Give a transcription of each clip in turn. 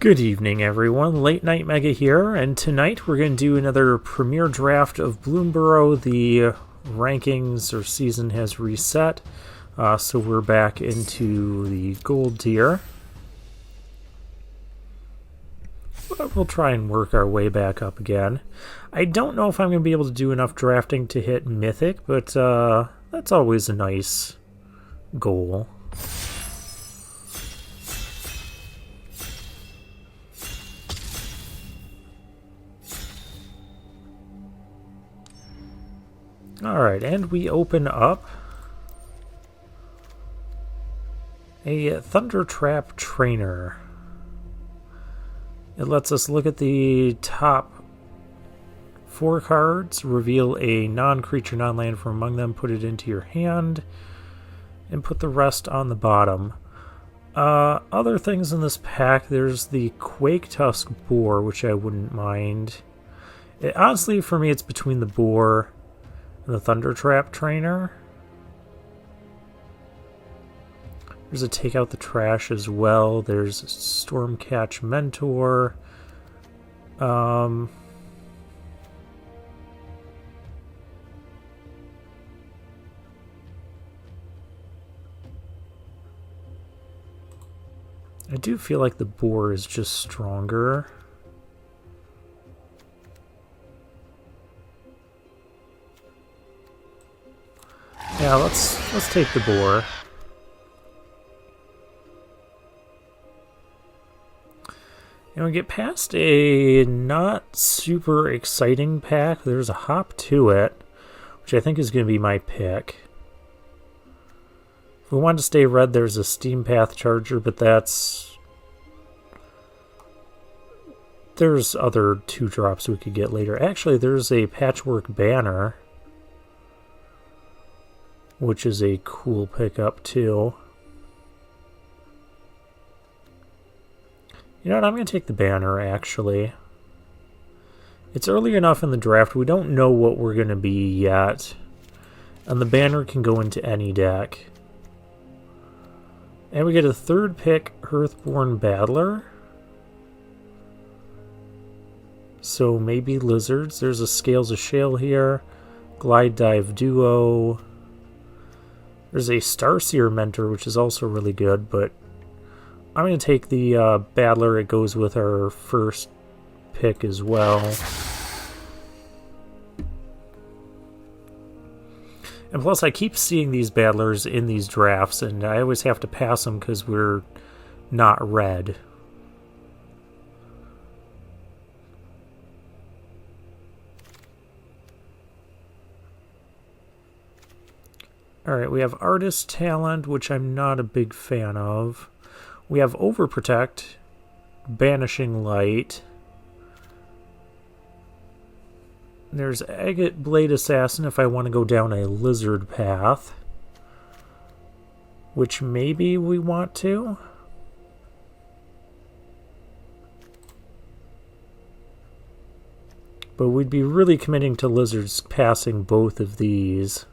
Good evening, everyone. Late Night Mega here, and tonight we're going to do another premiere draft of Bloomburrow. The rankings or season has reset, so we're back into the gold tier. But we'll try and work our way back up again. I don't know if I'm going to be able to do enough drafting to hit Mythic, but that's always a nice goal. Alright, and we open up a Thunder Trap Trainer. It lets us look at the top 4 cards, reveal a non-creature, non-land from among them, put it into your hand, and put the rest on the bottom. Other things in this pack, there's the Quake Tusk Boar, which I wouldn't mind. Honestly, for me, it's between the Boar and the Thunder Trap Trainer. There's a Take Out the Trash as well. There's Stormcatch Mentor. I do feel like the Boar is just stronger. Yeah, let's take the Boar. And we get past a not super exciting pack. There's a hop to it, which I think is going to be my pick. If we want to stay red, there's a Steam Path Charger, but there's other 2-drops we could get later. Actually, there's a Patchwork Banner, which is a cool pickup too. You know what, I'm going to take the Banner, actually. It's early enough in the draft, we don't know what we're going to be yet. And the Banner can go into any deck. And we get a 3rd pick, Hearthborn Battler. So maybe Lizards. There's a Scales of Shale here. Glide Dive Duo. There's a Starseer Mentor, which is also really good, but I'm going to take the Battler. It goes with our first pick as well. And plus, I keep seeing these Battlers in these drafts, and I always have to pass them because we're not red. Alright, we have Artist Talent, which I'm not a big fan of. We have Overprotect, Banishing Light. There's Agate Blade Assassin if I want to go down a Lizard path, which maybe we want to. But we'd be really committing to Lizards passing both of these.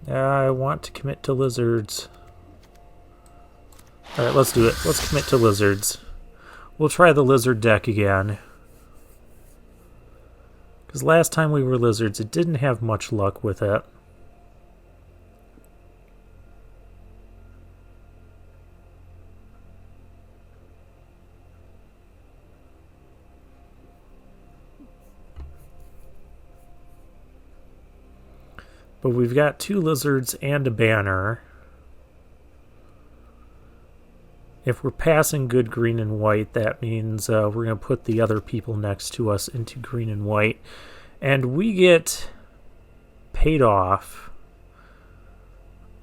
I want to commit to Lizards. Alright, let's do it. Let's commit to Lizards. We'll try the Lizard deck again. Because last time we were Lizards, it didn't have much luck with it. But we've got 2 Lizards and a Banner. If we're passing good green and white, that means we're going to put the other people next to us into green and white. And we get paid off.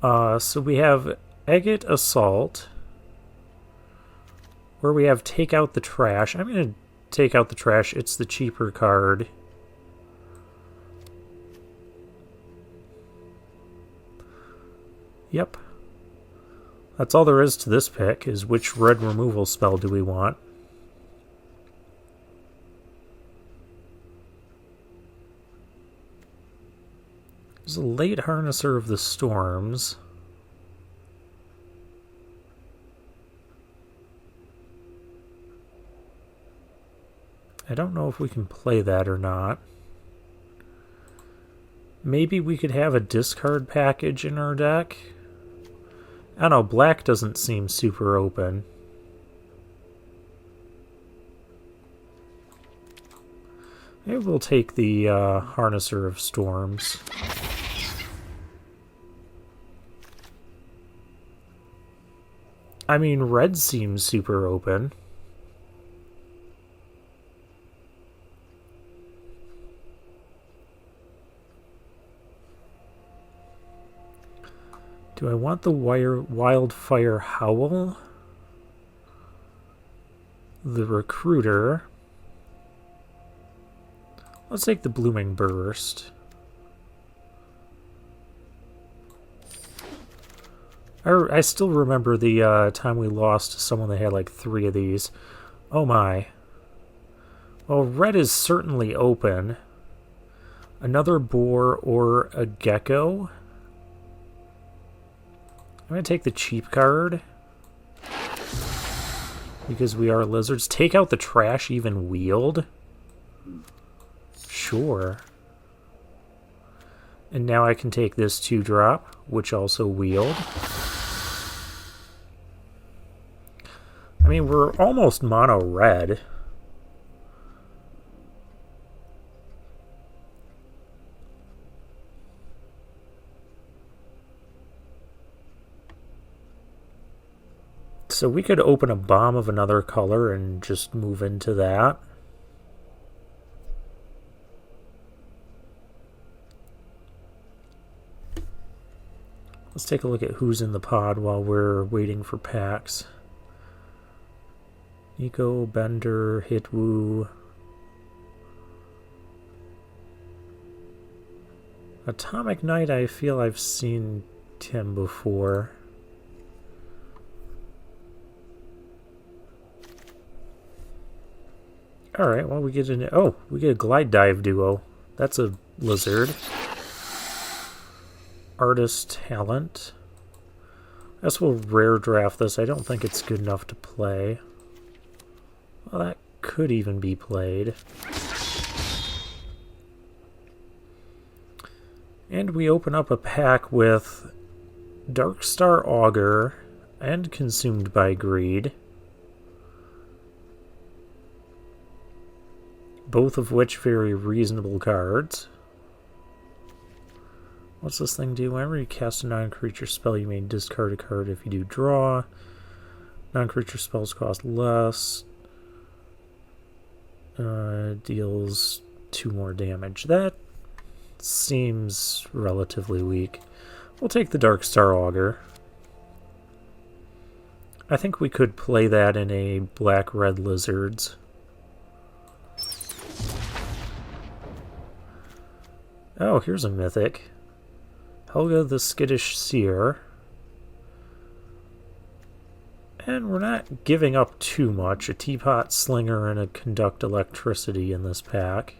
So we have Agate Assault, where we have Take Out the Trash. I'm going to take out the trash. It's the cheaper card. Yep. That's all there is to this pick, is which red removal spell do we want. There's a late Harnesser of the Storms. I don't know if we can play that or not. Maybe we could have a discard package in our deck. I don't know, black doesn't seem super open. Maybe we'll take the Harnesser of Storms. I mean, red seems super open. Do I want the Wildfire Howl? The Recruiter. Let's take the Blooming Burst. I still remember the time we lost to someone that had like 3 of these. Oh my. Well, red is certainly open. Another boar or a gecko. I'm going to take the cheap card. Because we are lizards. Take out the trash even wield. Sure. And now I can take this 2-drop, which also wield. I mean, we're almost mono red. So we could open a bomb of another color and just move into that. Let's take a look at who's in the pod while we're waiting for packs. Eco, Bender, Hitwoo. Atomic Knight, I feel I've seen him before. Alright, well we get we get a Glide Dive duo. That's a lizard. Artist Talent. I guess we'll rare draft this. I don't think it's good enough to play. Well, that could even be played. And we open up a pack with Darkstar Augur and Consumed by Greed. Both of which very reasonable cards. What's this thing do? Whenever you cast a non-creature spell, you may discard a card. If you do draw, non-creature spells cost less. Deals 2 more damage. That seems relatively weak. We'll take the Darkstar Augur. I think we could play that in a black-red lizards. Oh, here's a mythic. Helga the Skittish Seer. And we're not giving up too much. A Teapot Slinger and a Conduct Electricity in this pack.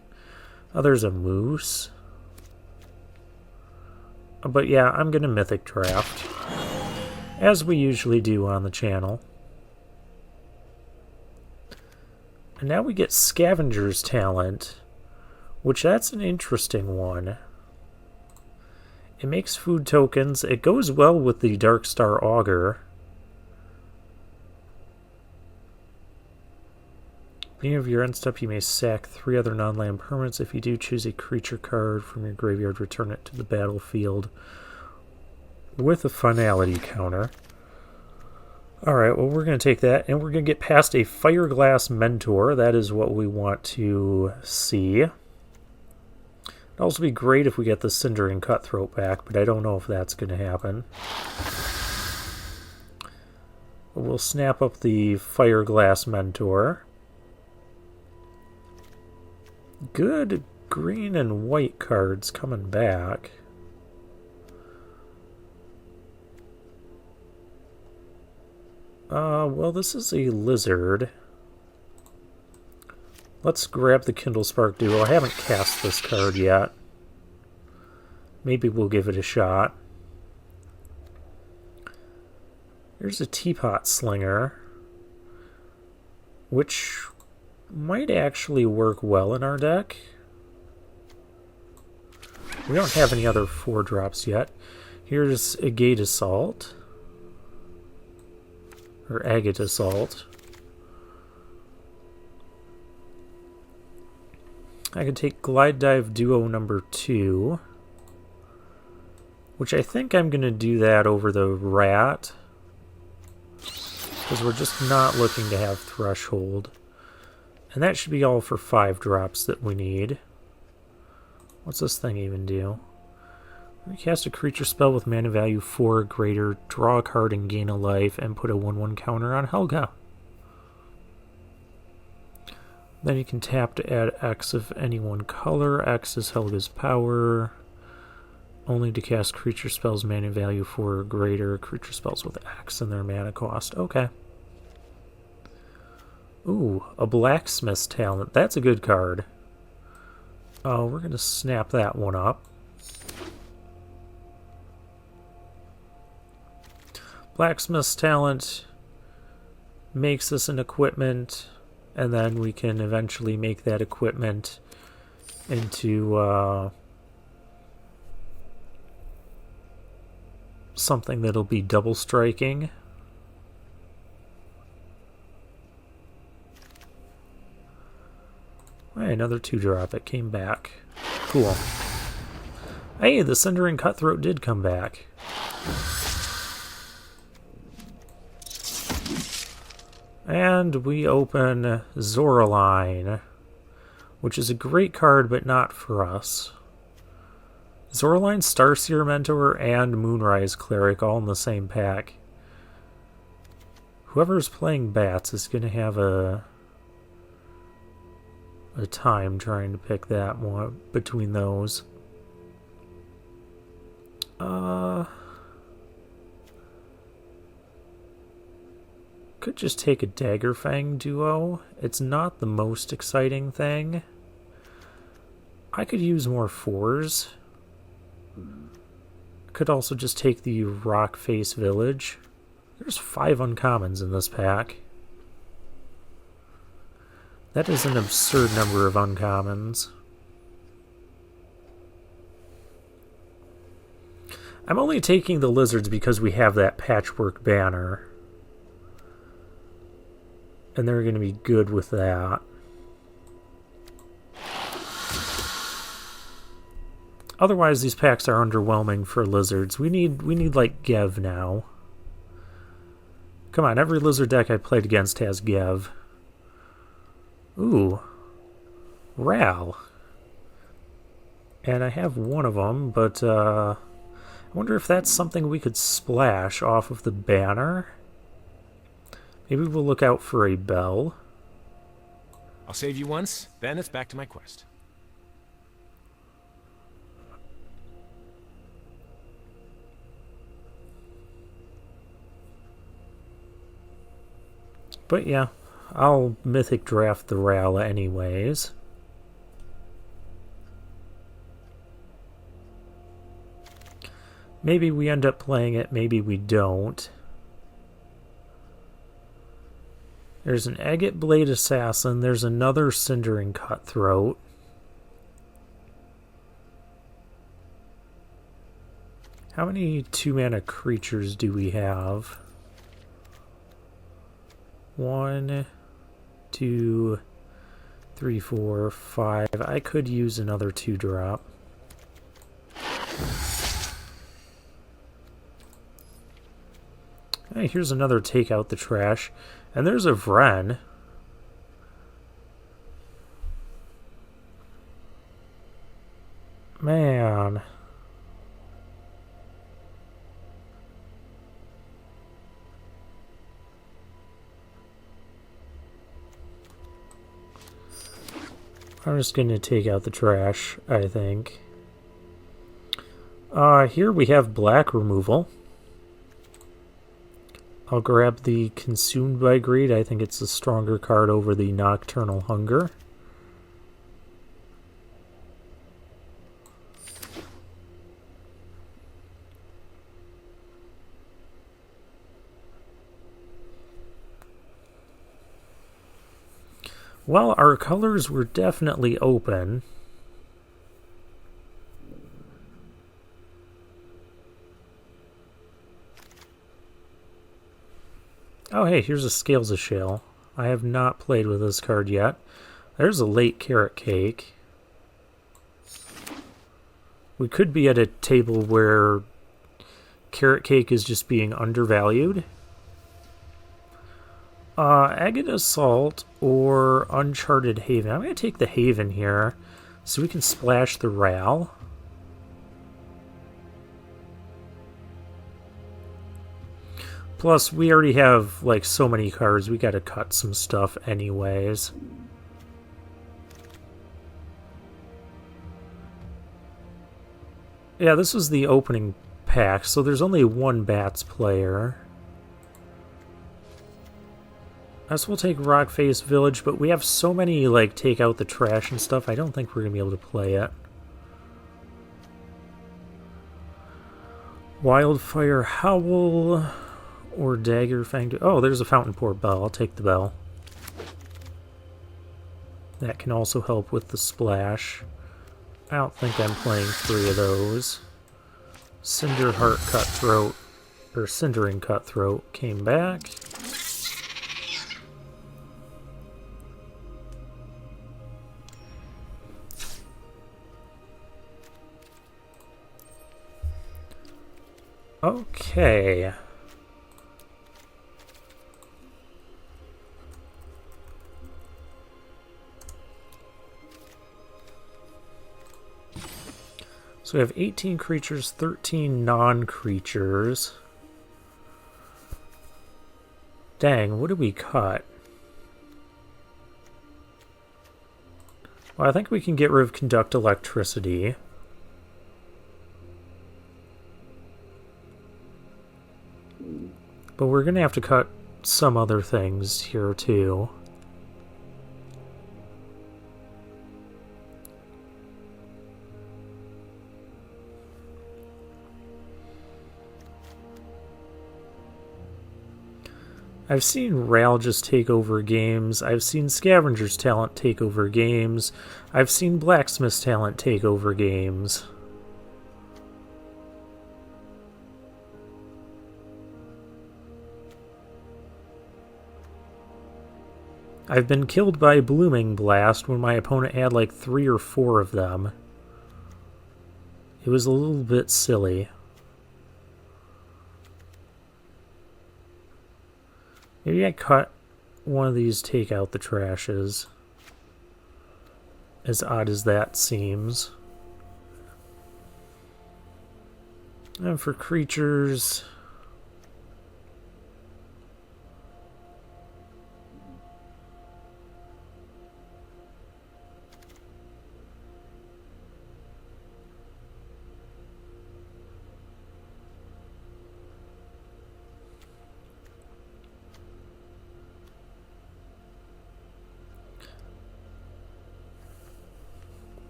Oh, there's a Moose. But yeah, I'm going to Mythic draft. As we usually do on the channel. And now we get Scavenger's Talent. Which, that's an interesting one. It makes food tokens. It goes well with the Darkstar Augur. At the beginning of your end step, you may sack 3 other non-land permanents. If you do, choose a creature card from your graveyard, return it to the battlefield with a finality counter. Alright, well we're going to take that, and we're going to get past a Fireglass Mentor. That is what we want to see. It'd also be great if we get the Cindering Cutthroat back, but I don't know if that's going to happen. But we'll snap up the Fireglass Mentor. Good green and white cards coming back. Well, this is a lizard. Let's grab the Kindle Spark Duo. I haven't cast this card yet. maybe we'll give it a shot. There's a teapot slinger, which might actually work well in our deck. We don't have any other 4-drops yet. Here's Agate Assault. Or Agate Assault. I could take Glide Dive Duo number 2. Which I think I'm going to do that over the Rat. Because we're just not looking to have Threshold. And that should be all for 5 drops that we need. What's this thing even do? We cast a creature spell with mana value 4 or greater, draw a card and gain a life, and put a 1/1 counter on Helga. Then you can tap to add X of any one color. X is Helga's power. Only to cast creature spells mana value 4 or greater. Creature spells with X in their mana cost. Okay. Ooh, a Blacksmith's Talent. That's a good card. Oh, we're going to snap that one up. Blacksmith's Talent makes us an equipment, and then we can eventually make that equipment into something that'll be double striking. Hey, another 2-drop. It came back. Cool. Hey, the Cindering Cutthroat did come back. And we open Zoraline, which is a great card, but not for us. Zoraline, Starseer Mentor, and Moonrise Cleric all in the same pack. Whoever's playing Bats is going to have a time trying to pick that one between those. Could just take a Daggerfang duo. It's not the most exciting thing. I could use more 4s. Could also just take the Rockface Village. There's 5 uncommons in this pack. That is an absurd number of uncommons. I'm only taking the lizards because we have that Patchwork Banner. And they're going to be good with that. Otherwise, these packs are underwhelming for lizards. We need like Gev now. Come on, every lizard deck I played against has Gev. Ooh. Ral. And I have one of them, but I wonder if that's something we could splash off of the banner. Maybe we'll look out for a bell. I'll save you once, then it's back to my quest. But yeah, I'll Mythic draft the Ral anyways. Maybe we end up playing it, maybe we don't. There's an Agate Blade Assassin. There's another Cindering Cutthroat. How many 2-mana creatures do we have? 1, 2, 3, 4, 5. I could use another 2-drop. Hey, here's another Take Out the Trash. And there's a Vren. Man. I'm just going to take out the trash, I think. Here we have black removal. I'll grab the Consumed by Greed. I think it's a stronger card over the Nocturnal Hunger. Well, our colors were definitely open. Oh, hey, here's a Scales of Shale. I have not played with this card yet. There's a late carrot cake. We could be at a table where carrot cake is just being undervalued. Agate Assault or Uncharted Haven. I'm going to take the Haven here so we can splash the Ral. Plus, we already have, like, so many cards. We got to cut some stuff anyways. Yeah, this was the opening pack, so there's only one Bats player. Us will take Rockface Village, but we have so many, like, take out the trash and stuff, I don't think we're going to be able to play it. Wildfire Howl or Dagger Fang. Oh, there's a Fountain Port Bell. I'll take the bell. That can also help with the splash. I don't think I'm playing 3 of those. Cinderheart Cutthroat, or Cindering Cutthroat came back. Okay. So we have 18 creatures, 13 non-creatures. Dang, what did we cut? Well, I think we can get rid of Conduct Electricity. But we're going to have to cut some other things here, too. I've seen Ral just take over games. I've seen Scavenger's Talent take over games. I've seen Blacksmith's Talent take over games. I've been killed by Blooming Blast when my opponent had like 3 or 4 of them. It was a little bit silly. Maybe I cut one of these, take out the trashes. As odd as that seems. And for creatures...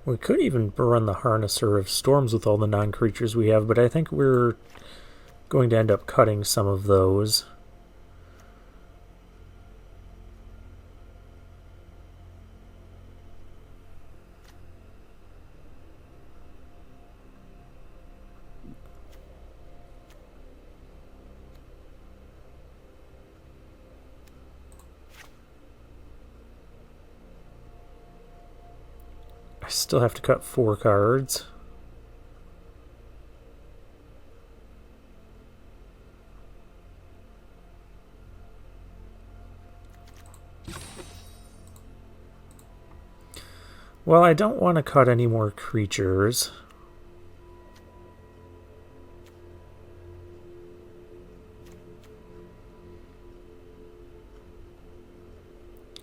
We could even run the Harnesser of Storms with all the non-creatures we have, but I think we're going to end up cutting some of those. I still have to cut 4 cards. Well, I don't want to cut any more creatures.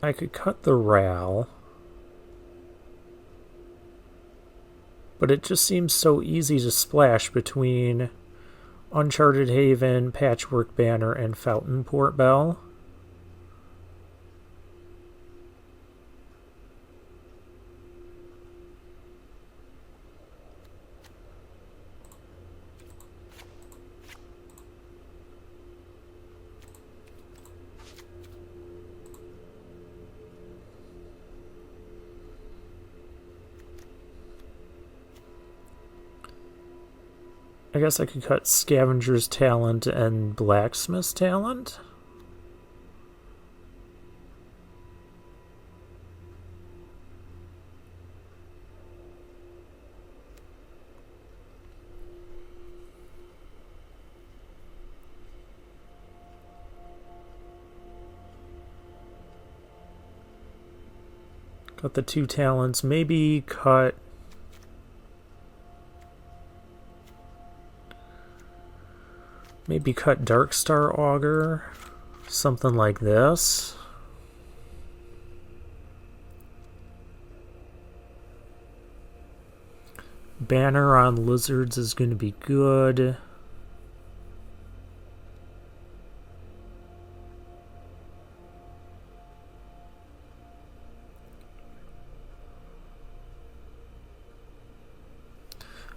I could cut the Ral. But it just seems so easy to splash between Uncharted Haven, Patchwork Banner, and Fountain Port Bell. I guess I could cut Scavenger's Talent and Blacksmith's Talent. Got the 2 talents. Maybe cut... Maybe cut Darkstar Augur. Something like this. Banner on Lizards is going to be good.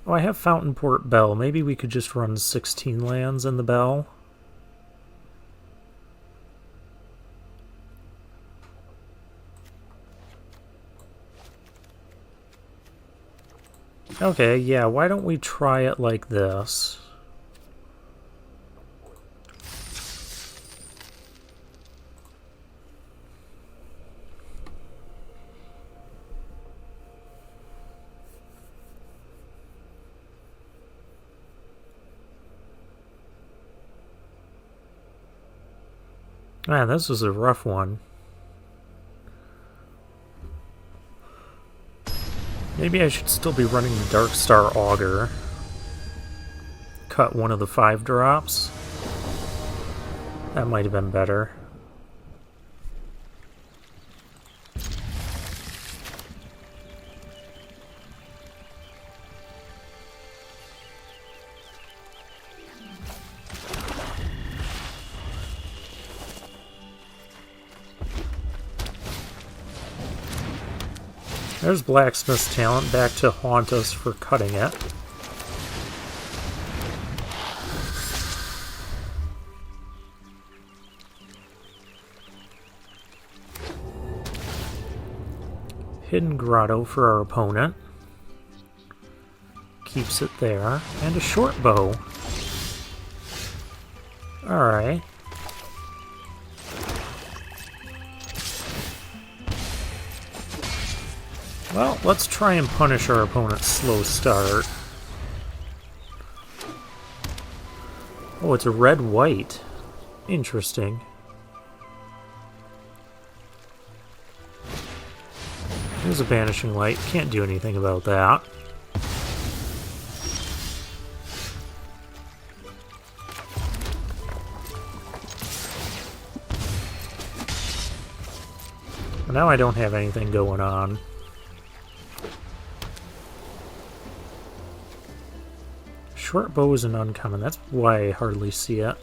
Oh, I have Fountainport Bell. Maybe we could just run 16 lands in the Bell. Okay, yeah, why don't we try it like this? Man, this was a rough one. Maybe I should still be running the Darkstar Augur. Cut one of the 5 drops. That might have been better. There's Blacksmith's Talent back to haunt us for cutting it. Hidden Grotto for our opponent. Keeps it there. And a short bow. Alright. Well, let's try and punish our opponent's slow start. Oh, it's a red-white. Interesting. Here's a Banishing Light. Can't do anything about that. Well, now I don't have anything going on. Short bow is an uncommon. That's why I hardly see it.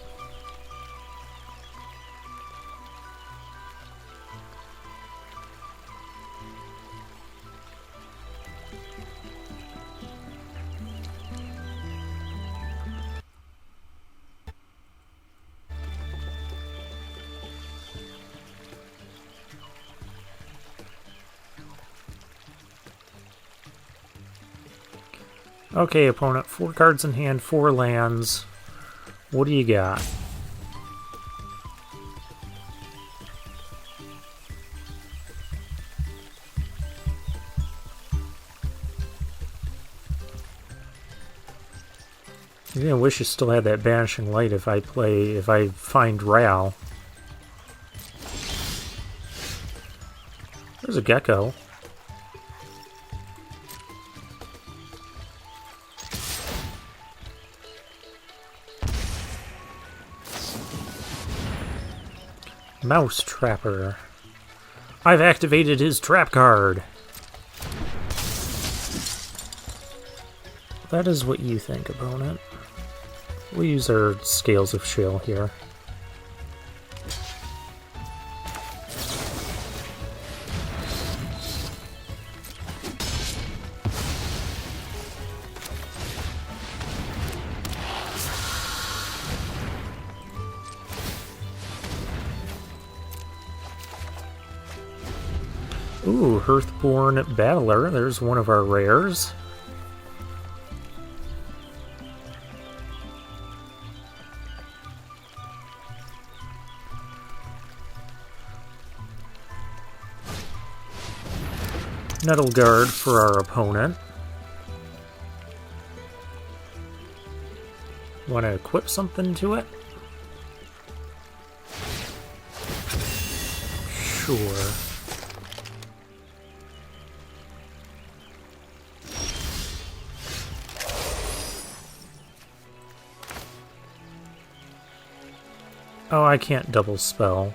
Okay, opponent, 4 cards in hand, 4 lands. What do you got? You're gonna wish you still had that Banishing Light if I find Ral. There's a Gecko. Mouse Trapper. I've activated his trap card. That is what you think, opponent. We'll use our Scales of Shill here. Ooh, Hearthborn Battler. There's one of our rares. Nettle Guard for our opponent. Want to equip something to it? Sure. Oh, I can't double spell.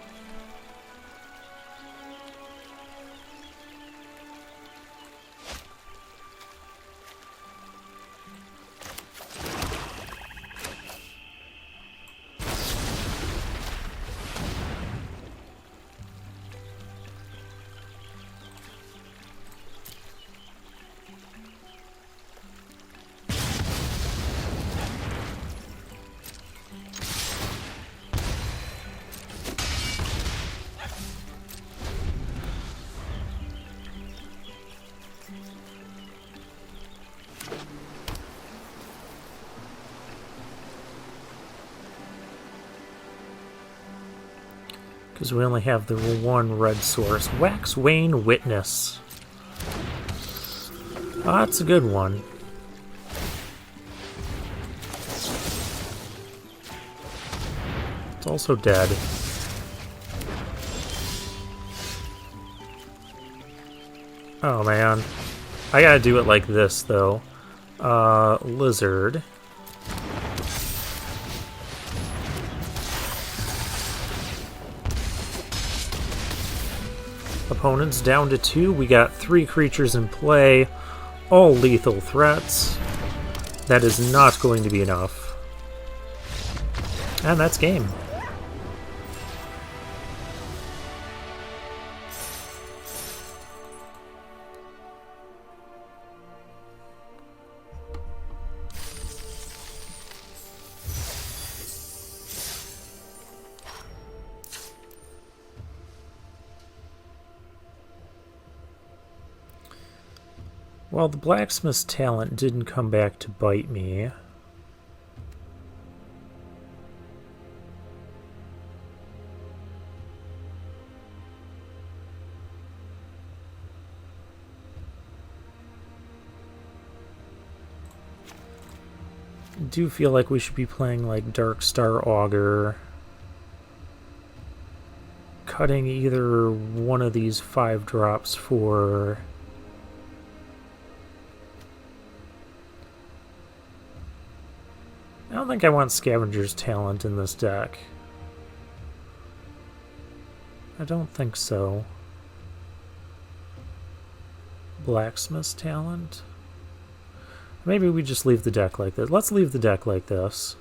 Because we only have the one red source. Wax Wayne Witness. Oh, that's a good one. It's also dead. Oh man. I gotta do it like this though. Lizard. Opponents down to 2. We got 3 creatures in play, all lethal threats. That is not going to be enough. And that's game. Well, the blacksmith's talent didn't come back to bite me. I do feel like we should be playing like Dark Star Augur. Cutting either one of these 5 drops for... I don't think I want Scavenger's Talent in this deck. I don't think so. Blacksmith's Talent? Maybe we just leave the deck like this. Let's leave the deck like this.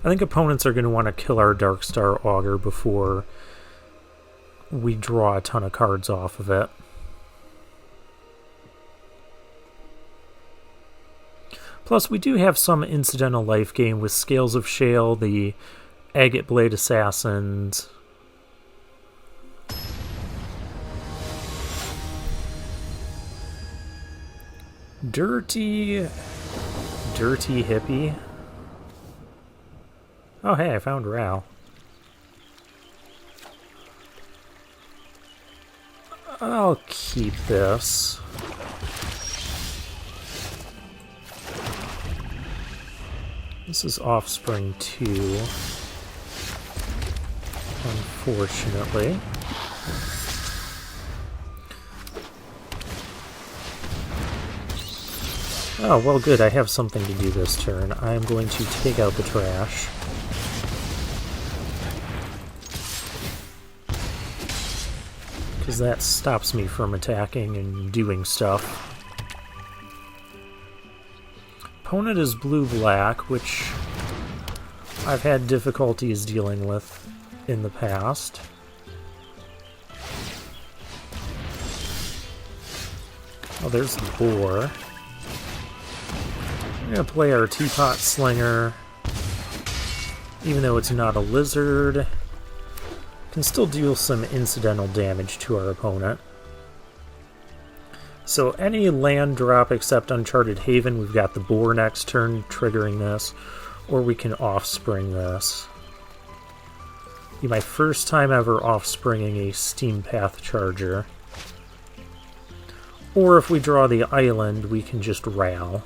I think opponents are going to want to kill our Dark Star Augur before we draw a ton of cards off of it. Plus, we do have some incidental life gain with Scales of Shale, the Agate Blade Assassins. Dirty Hippie. Oh, hey, I found Ral. I'll keep this. This is Offspring 2, unfortunately. Oh, well good, I have something to do this turn. I'm going to take out the trash. Because that stops me from attacking and doing stuff. Opponent is blue-black, which I've had difficulties dealing with in the past. Oh, there's the boar. I'm going to play our Teapot Slinger. Even though it's not a lizard, can still deal some incidental damage to our opponent. So any land drop except Uncharted Haven, we've got the boar next turn triggering this, or we can offspring this. Be my first time ever offspringing a steam path charger. Or if we draw the island, we can just rail.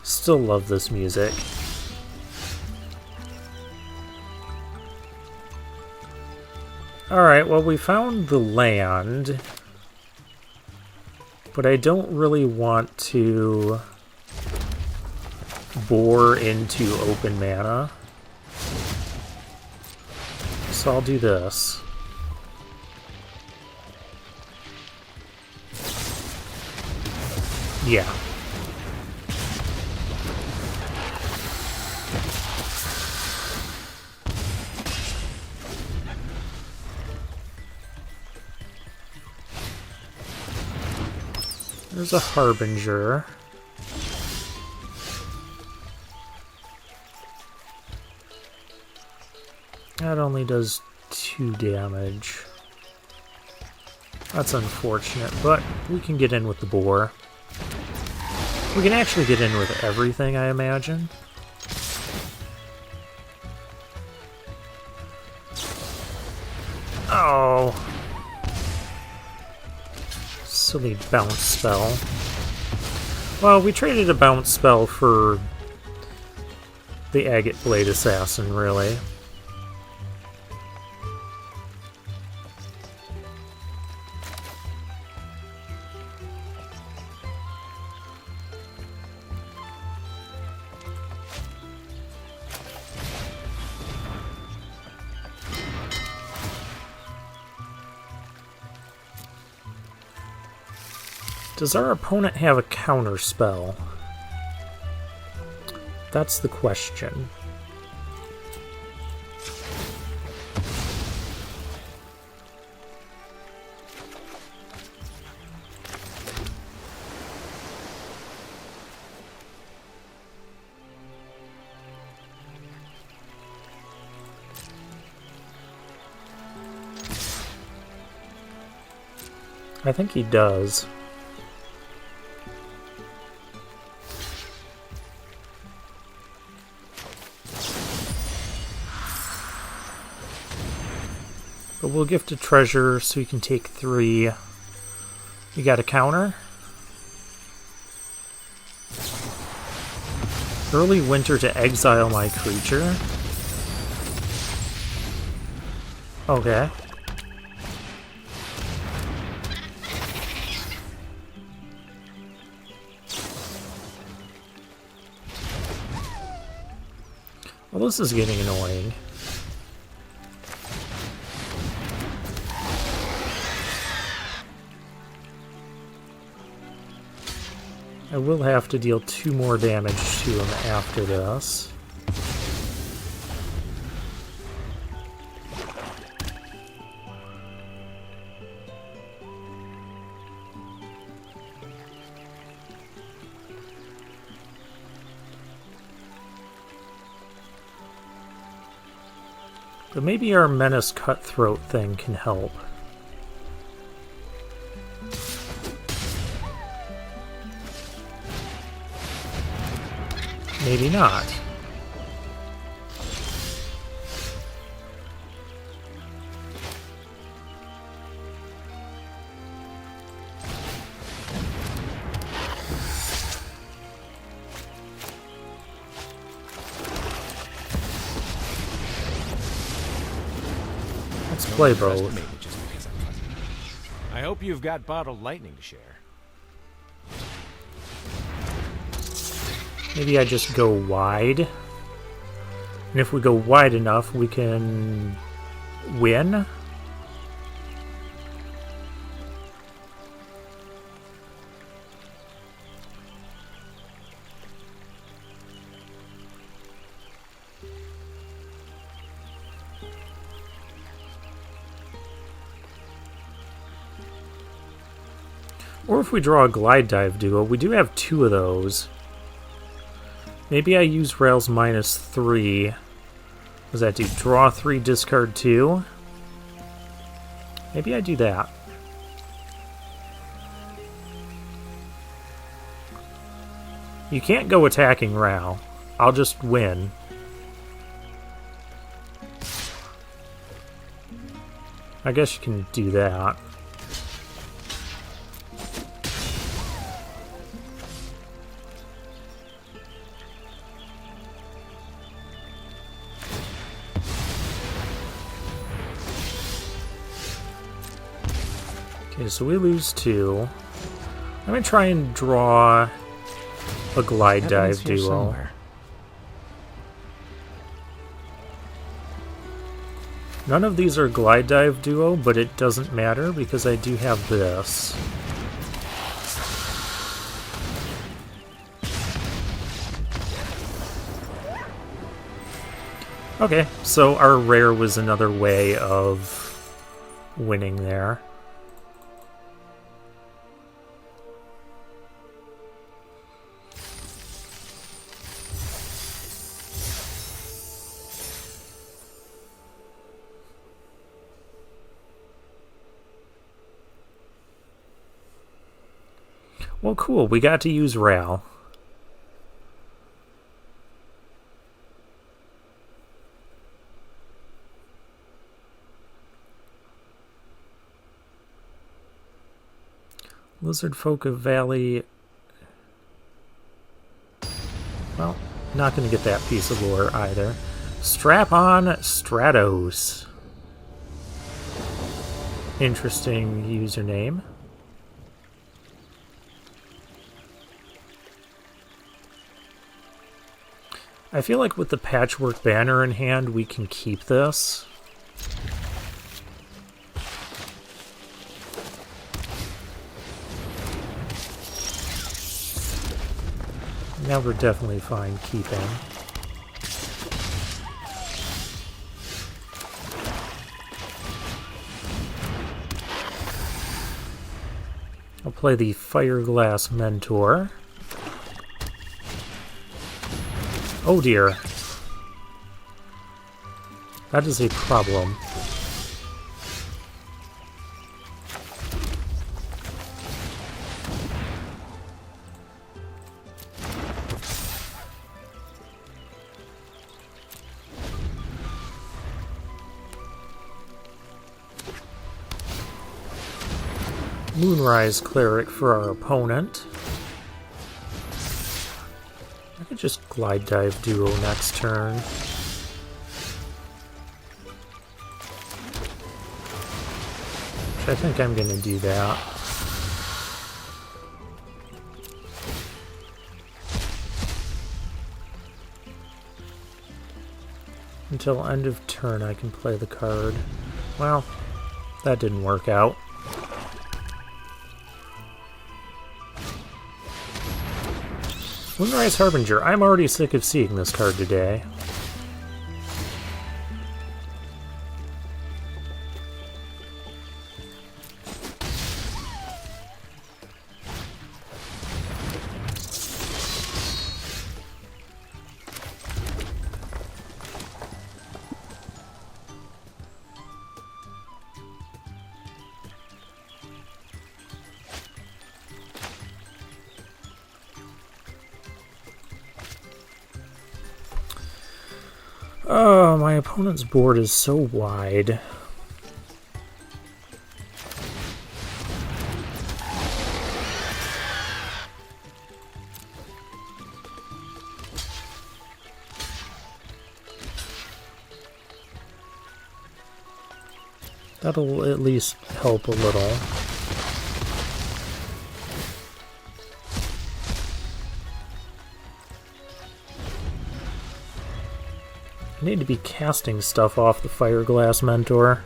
Still love this music. Alright, well, we found the land, but I don't really want to bore into open mana. So I'll do this. Yeah. There's a Harbinger. That only does 2 damage. That's unfortunate, but we can get in with the boar. We can actually get in with everything, I imagine. Oh. Silly bounce spell. Well, we traded a bounce spell for the Agate Blade Assassin, really. Does our opponent have a counter spell? That's the question. I think he does. But we'll gift a treasure so you can take 3. You got a counter? Early winter to exile my creature? Okay. Well, this is getting annoying. I will have to deal 2 more damage to him after this. But maybe our Menace Cutthroat thing can help. Maybe not. Let's play both. I hope you've got bottled lightning to share. Maybe I just go wide. And if we go wide enough, we can win. Or if we draw a Glide Dive duo, we do have 2 of those. Maybe I use Rails -3. What does that do? Draw 3, discard 2? Maybe I do that. You can't go attacking Rao. I'll just win. I guess you can do that. Okay, so we lose 2. I'm gonna try and draw a glide dive duo. Somewhere. None of these are glide dive duo, but it doesn't matter because I do have this. Okay, so our rare was another way of winning there. Well, cool. We got to use Ral. Lizard Folk of Valley. Well, not going to get that piece of lore either. Strap-on Stratos. Interesting username. I feel like with the patchwork banner in hand, we can keep this. Now we're definitely fine keeping. I'll play the Fireglass Mentor. Oh dear. That is a problem. Moonrise Cleric for our opponent. I could just Glide Dive Duo next turn. Which I think I'm going to do that. Until end of turn I can play the card. Well, that didn't work out. Moonrise Harbinger. I'm already sick of seeing this card today. Oh, my opponent's board is so wide. That'll at least help a little. I need to be casting stuff off the Fireglass Mentor.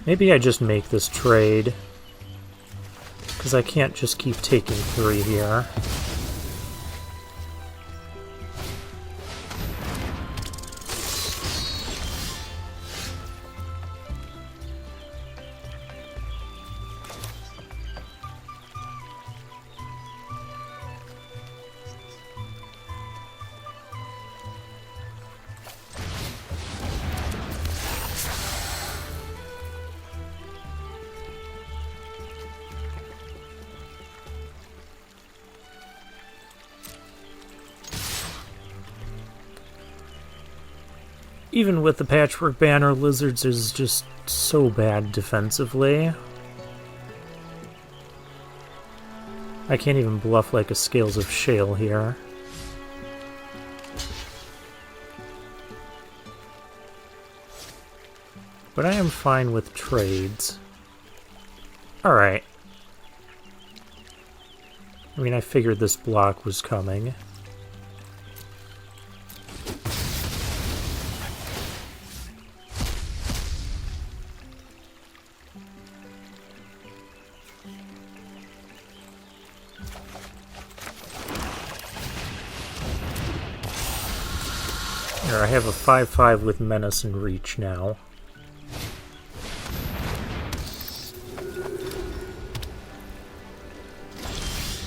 Maybe I just make this trade, because I can't just keep taking 3 here. Even with the Patchwork Banner, Lizards is just so bad defensively. I can't even bluff like a Scales of Shale here. But I am fine with trades. Alright. I mean, I figured this block was coming. Here, I have a 5/5 with Menace and Reach now.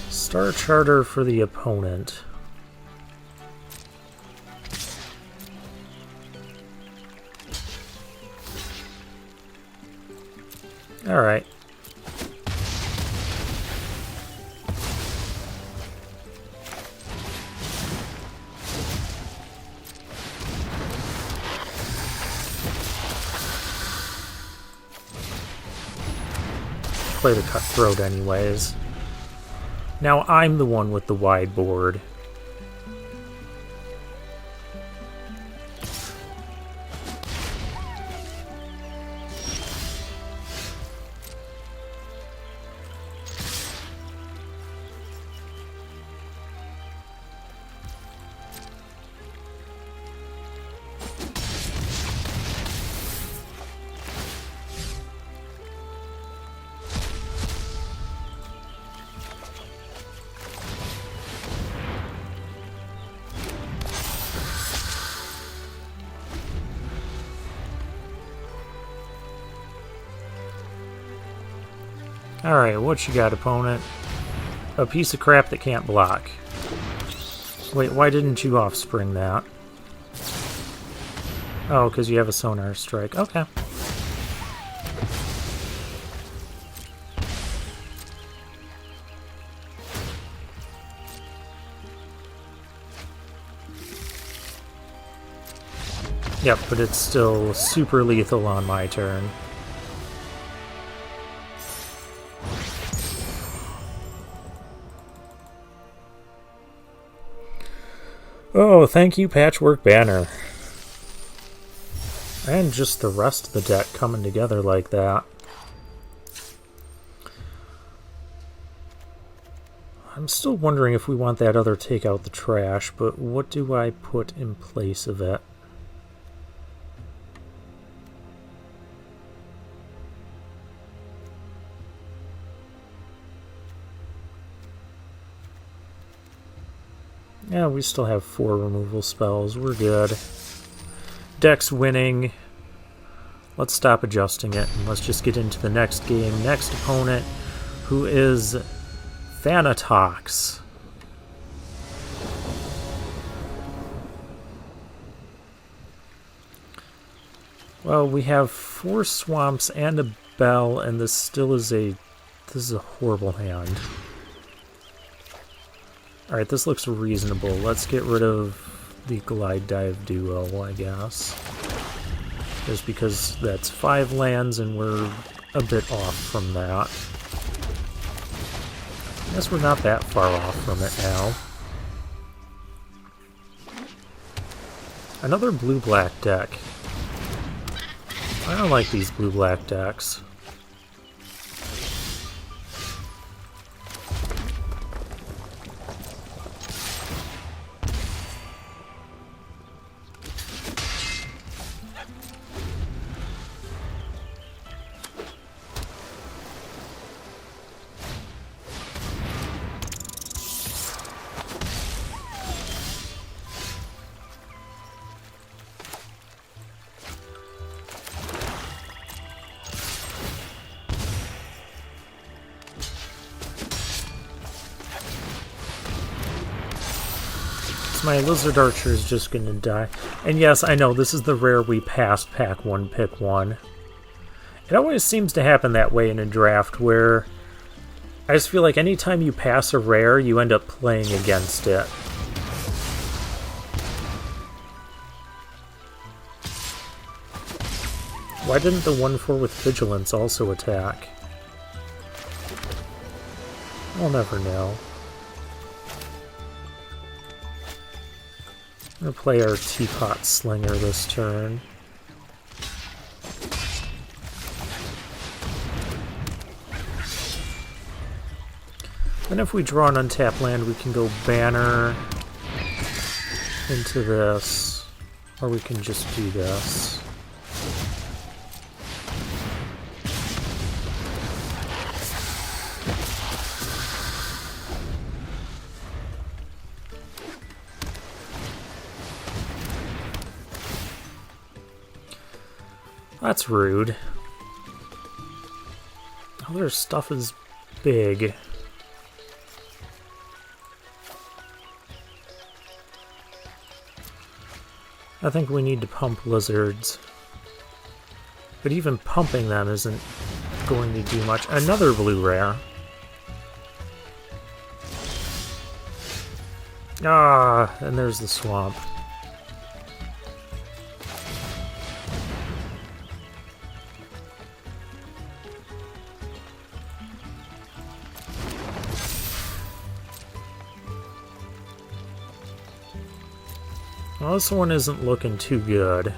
Star Charter for the opponent. Alright. Play the Cutthroat anyways. Now I'm the one with the wide board. Alright, what you got, opponent? A piece of crap that can't block. Wait, why didn't you offspring that? Oh, because you have a Sonar Strike. Okay. Yep, but it's still super lethal on my turn. Oh, thank you, Patchwork Banner. And just the rest of the deck coming together like that. I'm still wondering if we want that other Take Out the Trash, but what do I put in place of it? Yeah, we still have 4 removal spells. We're good. Deck's winning. Let's stop adjusting it, and let's just get into the next game. Next opponent, who is Thanatox. Well, we have 4 swamps and a bell, and this still is a... This is a horrible hand. Alright, this looks reasonable. Let's get rid of the Glide Dive duo, I guess. Just because that's 5 lands and we're a bit off from that. I guess we're not that far off from it now. Another blue-black deck. I don't like these blue-black decks. My Lizard Archer is just gonna die. And yes, I know, this is the rare we passed pack 1, pick 1. It always seems to happen that way in a draft, where I just feel like anytime you pass a rare, you end up playing against it. Why didn't the 1/4 with vigilance also attack? I'll never know. I'm gonna play our Teapot Slinger this turn. Then if we draw an untapped land, we can go Banner into this, or we can just do this. That's rude. All their stuff is big. I think we need to pump lizards. But even pumping them isn't going to do much. Another blue rare. Ah, and there's the swamp. Well, this one isn't looking too good.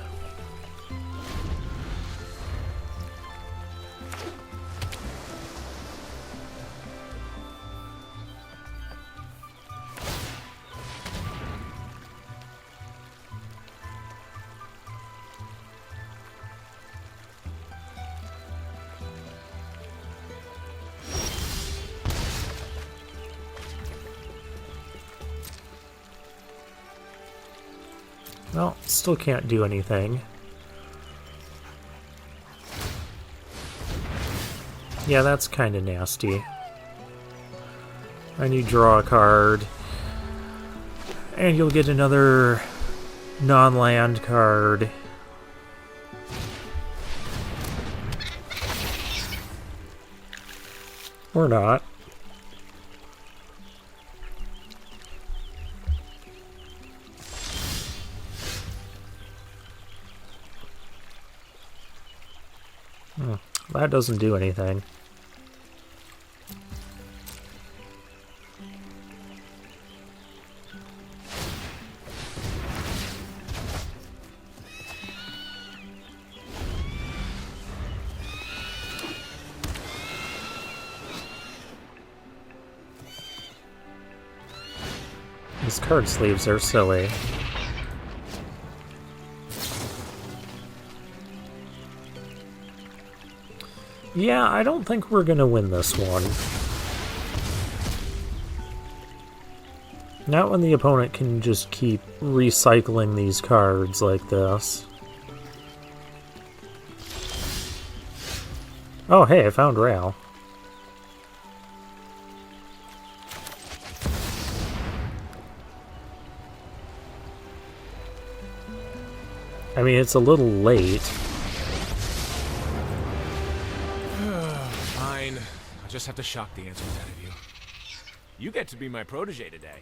Well, still can't do anything. Yeah, that's kind of nasty. And you draw a card. And you'll get another non-land card. Or not. That doesn't do anything. These card sleeves are silly. Yeah, I don't think we're gonna win this one. Not when the opponent can just keep recycling these cards like this. Oh, hey, I found Rail. I mean, it's a little late. Fine. I'll just have to shock the answers out of you. You get to be my protege today.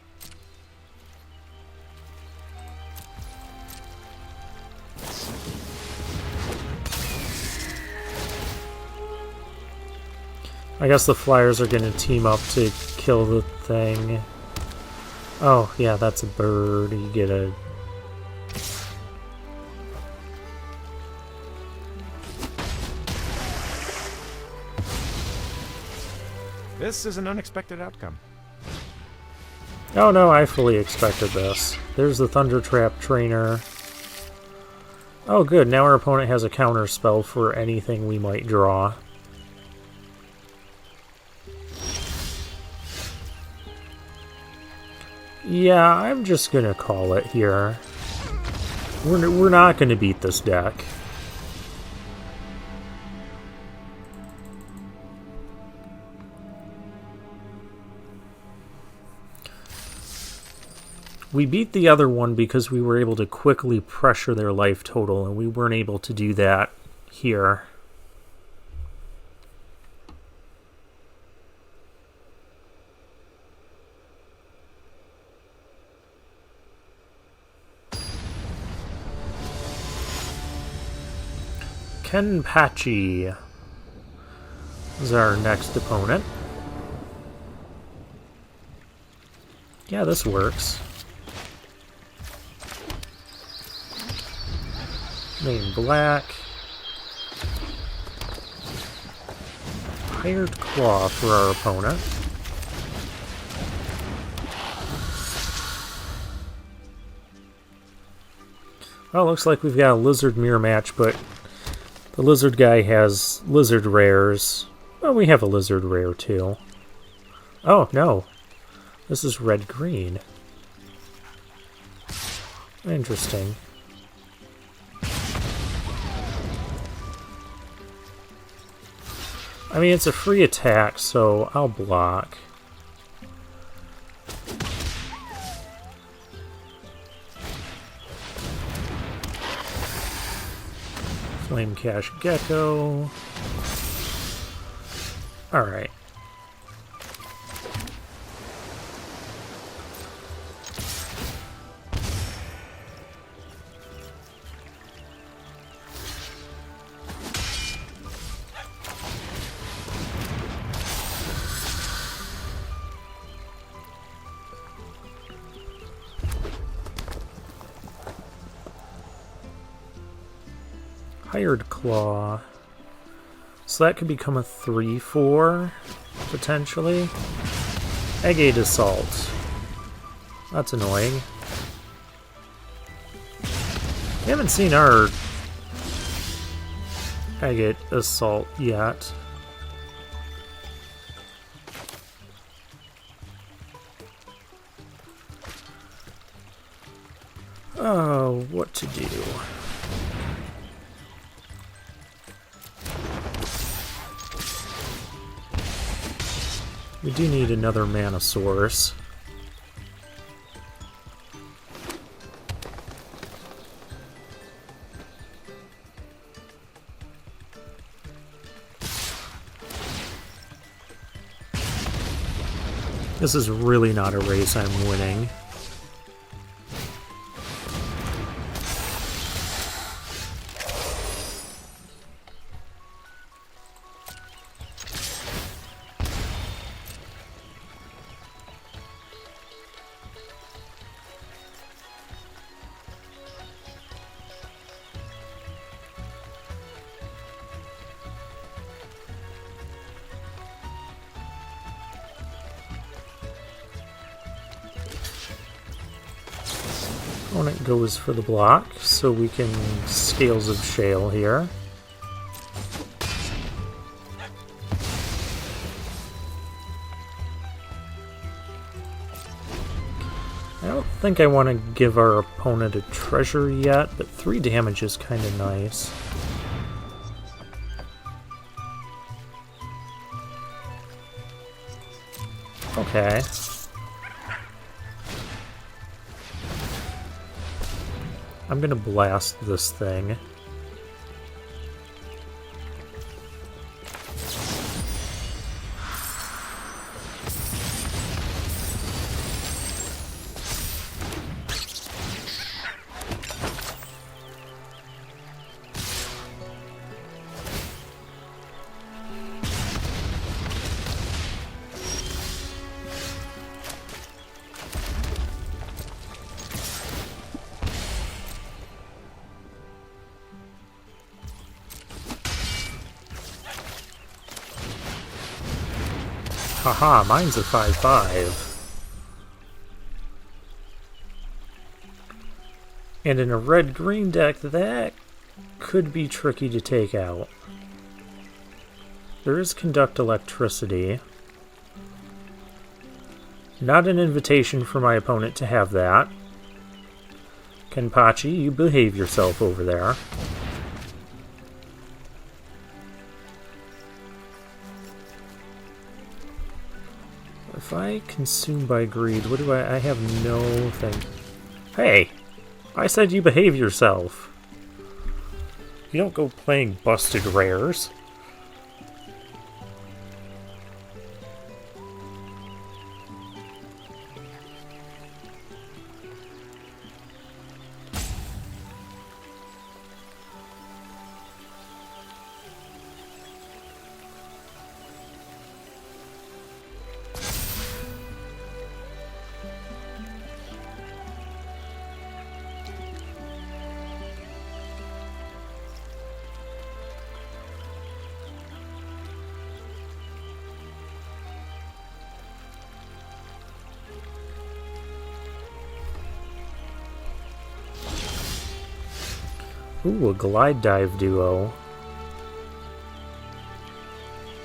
I guess the Flyers are going to team up to kill the thing. Oh, yeah, that's a bird. You get a... This is an unexpected outcome. Oh no, I fully expected this. There's the Thunder Trap Trainer. Oh good, now our opponent has a counter spell for anything we might draw. Yeah, I'm just gonna call it here. We're not gonna beat this deck. We beat the other one because we were able to quickly pressure their life total, and we weren't able to do that here. Kenpachi is our next opponent. Yeah, this works. Main black. Hired Claw for our opponent. Well, looks like we've got a lizard mirror match, but the lizard guy has lizard rares. Well, we have a lizard rare too. Oh, no. This is red-green. Interesting. I mean, it's a free attack, so I'll block. Flame Cash Gecko. Alright. Hired Claw. So that could become a 3/4, potentially. Agate Assault. That's annoying. We haven't seen our Agate Assault yet. Oh, what to do? We do need another mana source. This is really not a race I'm winning. Opponent goes for the block, so we can Scales of Shale here. I don't think I want to give our opponent a treasure yet, but 3 damage is kind of nice. Okay. I'm gonna blast this thing. Haha, mine's a 5/5. And in a red-green deck, that could be tricky to take out. There is Conduct Electricity. Not an invitation for my opponent to have that. Kenpachi, you behave yourself over there. If I consume by greed, what do I have no thing. Hey! I said you behave yourself. You don't go playing busted rares. Ooh, a glide dive duo.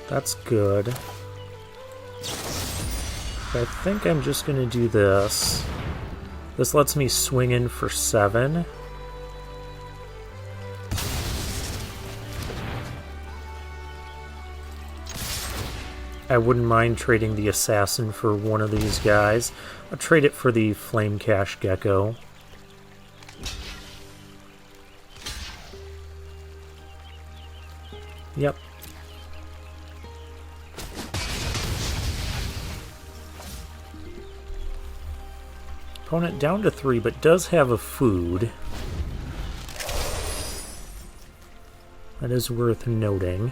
That's good. I think I'm just gonna do this. This lets me swing in for 7. I wouldn't mind trading the assassin for one of these guys. I'll trade it for the flame cash gecko. Yep. Opponent down to 3, but does have a food. That is worth noting.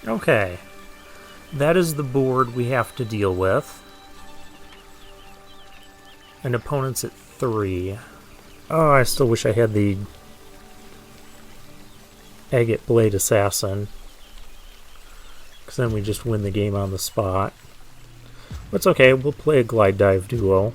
Okay, that is the board we have to deal with. And opponent's at 3. Oh, I still wish I had the Agate Blade Assassin, because then we just win the game on the spot. But it's okay, we'll play a Glide Dive duo.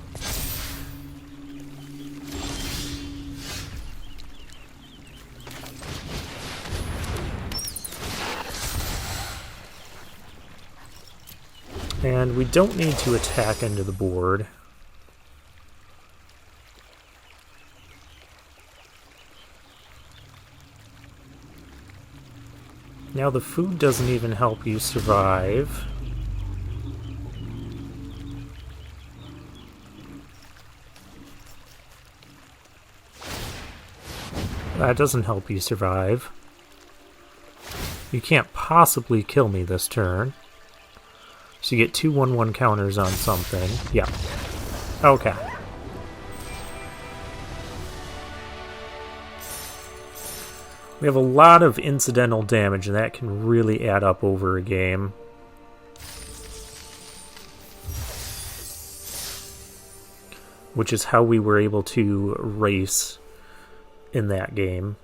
And we don't need to attack into the board. Now the food doesn't even help you survive. That doesn't help you survive. You can't possibly kill me this turn. So you get 2 1/1 counters on something. Yeah. Okay. We have a lot of incidental damage, and that can really add up over a game. Which is how we were able to race in that game.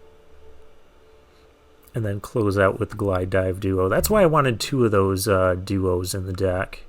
And then close out with the Glide Dive duo. That's why I wanted 2 of those duos in the deck.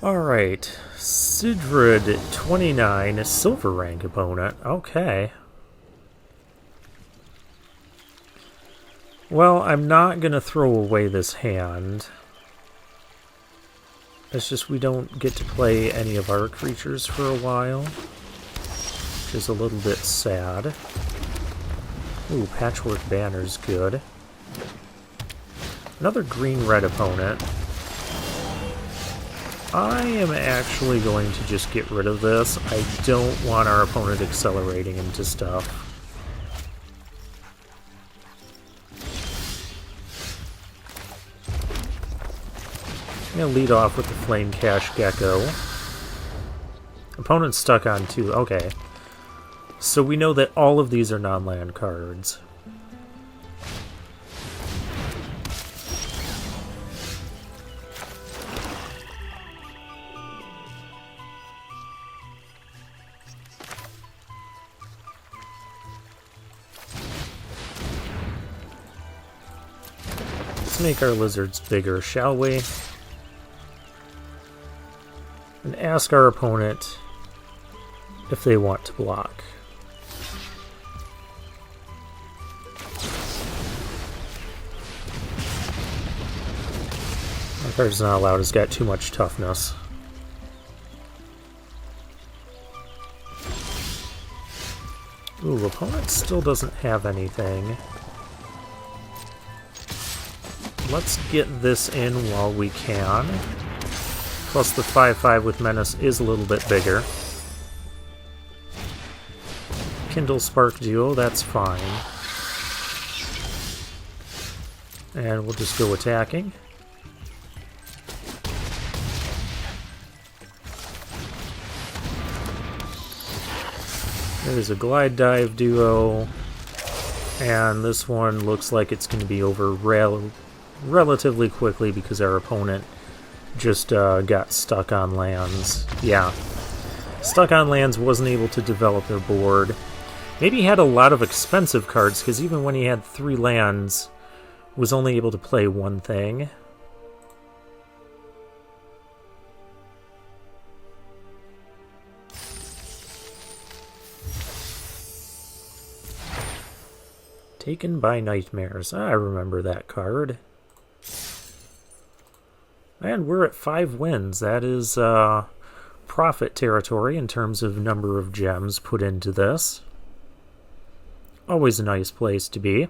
Alright, Sidrid 29, a silver rank opponent. Okay. Well, I'm not going to throw away this hand. It's just we don't get to play any of our creatures for a while, which is a little bit sad. Ooh, Patchwork Banner's good. Another green-red opponent. I am actually going to just get rid of this. I don't want our opponent accelerating into stuff. I'm going to lead off with the Flame Cash Gecko. Opponent's stuck on 2. Okay. So we know that all of these are non-land cards. Make our lizards bigger, shall we? And ask our opponent if they want to block. Card's not allowed. It's got too much toughness. Ooh, opponent still doesn't have anything. Let's get this in while we can. Plus the 5/5 with Menace is a little bit bigger. Kindle Spark Duo, that's fine. And we'll just go attacking. There's a Glide Dive Duo. And this one looks like it's going to be over relatively quickly because our opponent just got stuck on lands. Yeah. Stuck on lands, wasn't able to develop their board. Maybe he had a lot of expensive cards, because even when he had 3 lands, was only able to play one thing. Taken by Nightmares. I remember that card. And we're at 5 wins. That is profit territory in terms of number of gems put into this. Always a nice place to be.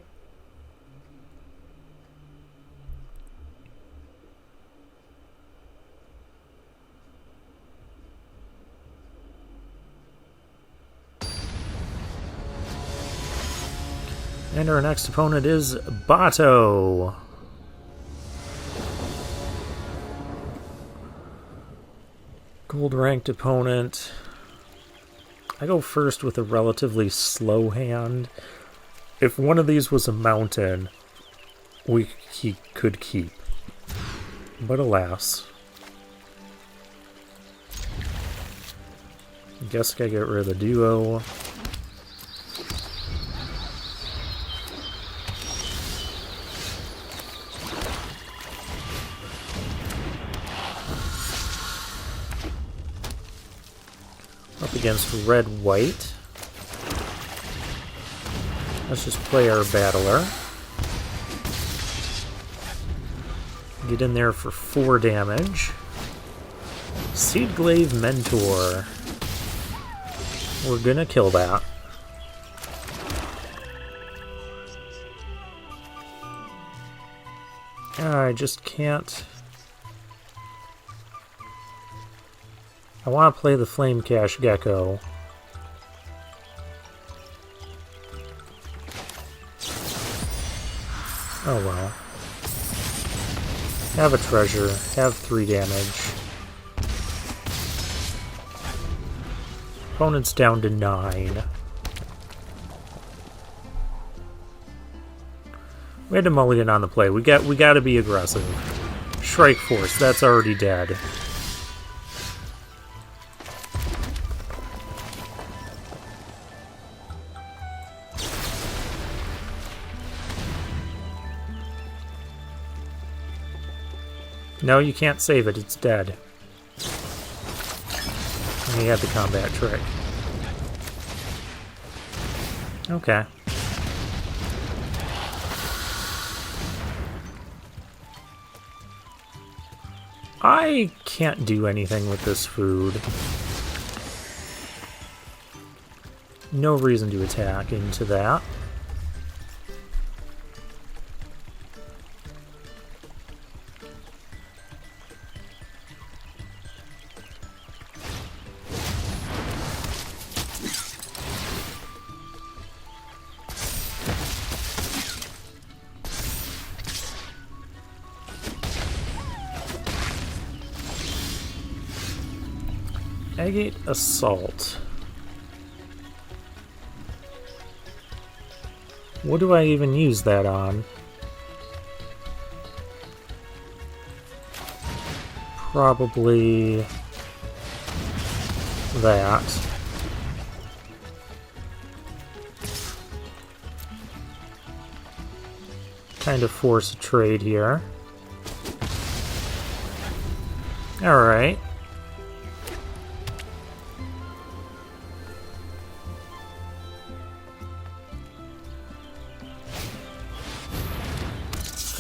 And our next opponent is Bato. Gold-ranked opponent. I go first with a relatively slow hand. If one of these was a mountain, he could keep. But alas. Guess I gotta get rid of the duo. Up against red-white. Let's just play our battler. Get in there for 4 damage. Seedglaive Mentor. We're gonna kill that. I just can't. I want to play the Flame Cash Gecko. Oh well. Have a treasure. Have 3 damage. Opponent's down to 9. We had a mulligan on the play. We got to be aggressive. Shrike Force. That's already dead. No, you can't save it. It's dead. And he had the combat trick. Okay. I can't do anything with this food. No reason to attack into that. Agate Assault. What do I even use that on? Probably that. Kind of force a trade here. Alright.